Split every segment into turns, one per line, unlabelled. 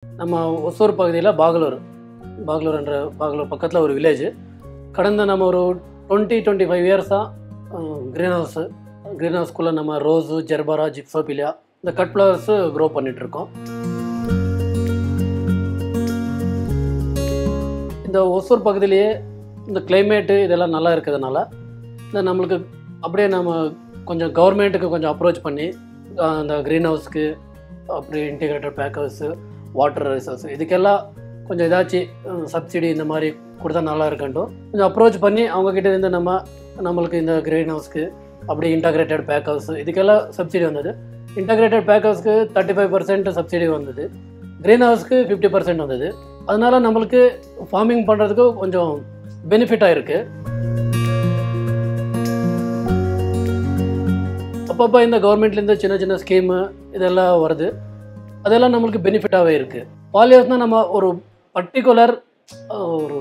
நம்ம ஒசூர் பகுதியில் பாகலூர் பக்கத்தில் ஒரு வில்லேஜ். கடந்த நம்ம ஒரு 20-25 இயர்ஸாக க்ரீன் ஹவுஸ்க்குள்ளே நம்ம ரோஸு, ஜெர்பரா, ஜிப்சோபிலியா இந்த கட் ஃப்ளவர்ஸு க்ரோ பண்ணிகிட்ருக்கோம். இந்த ஒசூர் பகுதியிலேயே இந்த கிளைமேட்டு இதெல்லாம் நல்லா இருக்கிறதுனால இந்த நம்மளுக்கு அப்படியே நம்ம கொஞ்சம் கவர்மெண்ட்டுக்கு கொஞ்சம் அப்ரோச் பண்ணி அந்த க்ரீன் ஹவுஸ்க்கு அப்படி integrated pack house, water resource இதுக்கெல்லாம் கொஞ்சம் ஏதாச்சும் சப்சிடி இந்த மாதிரி கொடுத்தா நல்லா இருக்கட்டும் கொஞ்சம் அப்ரோச் பண்ணி அவங்கக்கிட்ட இருந்து நம்மளுக்கு இந்த க்ரீன் ஹவுஸ்க்கு அப்படி இன்டகிரேட்டட் பேக் ஹவுஸ் இதுக்கெல்லாம் சப்சிடி வந்தது. இன்டகிரேட்டட் பேக் ஹவுஸ்க்கு 35% சப்சிடி வந்தது, க்ரீன் ஹவுஸ்க்கு 50% வந்தது. அதனால் நம்மளுக்கு ஃபார்மிங் பண்ணுறதுக்கு கொஞ்சம் பெனிஃபிட்டாக இருக்குது. அப்பப்போ இந்த கவர்மெண்ட்லேருந்து சின்ன சின்ன ஸ்கீமு இதெல்லாம் வருது, அதெல்லாம் நம்மளுக்கு பெனிஃபிட்டாகவே இருக்குது. பாலிஹவுஸ்னால் நம்ம ஒரு பர்டிகுலர் ஒரு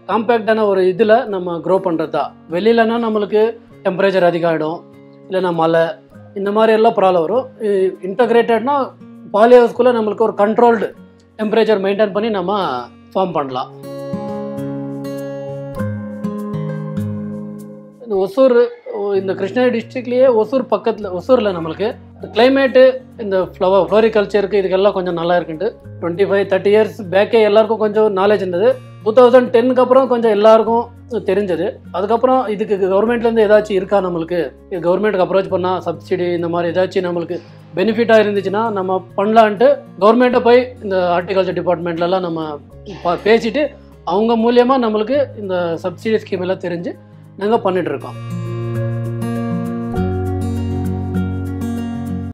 காம்பேக்டான ஒரு இதில் நம்ம க்ரோ பண்ணுறது தான். வெளியிலனா நம்மளுக்கு டெம்பரேச்சர் அதிகம் ஆகிடும், இல்லைன்னா மழை இந்த மாதிரி எல்லாம் ப்ராப்ளம் வரும். இன்டகிரேட்டட்னா பாலிஹவுஸ்குள்ளே நம்மளுக்கு ஒரு கண்ட்ரோல்டு டெம்பரேச்சர் மெயின்டைன் பண்ணி நம்ம ஃபார்ம் பண்ணலாம். இந்த கிருஷ்ணகிரி டிஸ்ட்ரிக்ட்லேயே ஒசூரில் நம்மளுக்கு கிளைமேட்டு இந்த ஃப்ளோரிகல்ச்சருக்கு இதுக்கெல்லாம் கொஞ்சம் நல்லா இருக்குன்ட்டு 25-30 இயர்ஸ் பேக்கே எல்லாருக்கும் கொஞ்சம் நாலேஜ் இருந்தது. 2010க்கு அப்புறம் கொஞ்சம் எல்லாருக்கும் தெரிஞ்சது. அதுக்கப்புறம் இதுக்கு கவர்மெண்ட்லேருந்து ஏதாச்சும் இருக்கா, நம்மளுக்கு கவர்மெண்ட்டுக்கு அப்ரோச் பண்ணால் சப்சிடி இந்த மாதிரி ஏதாச்சும் நம்மளுக்கு பெனிஃபிட்டாக இருந்துச்சுன்னா நம்ம பண்ணலான்ட்டு கவர்மெண்ட்டை போய் இந்த ஹார்டிகல்ச்சர் டிபார்ட்மெண்ட்லலாம் நம்ம பேசிட்டு அவங்க மூலியமாக நம்மளுக்கு இந்த சப்சிடி ஸ்கீம் எல்லாம் தெரிஞ்சு நாங்கள் பண்ணிகிட்ருக்கோம்.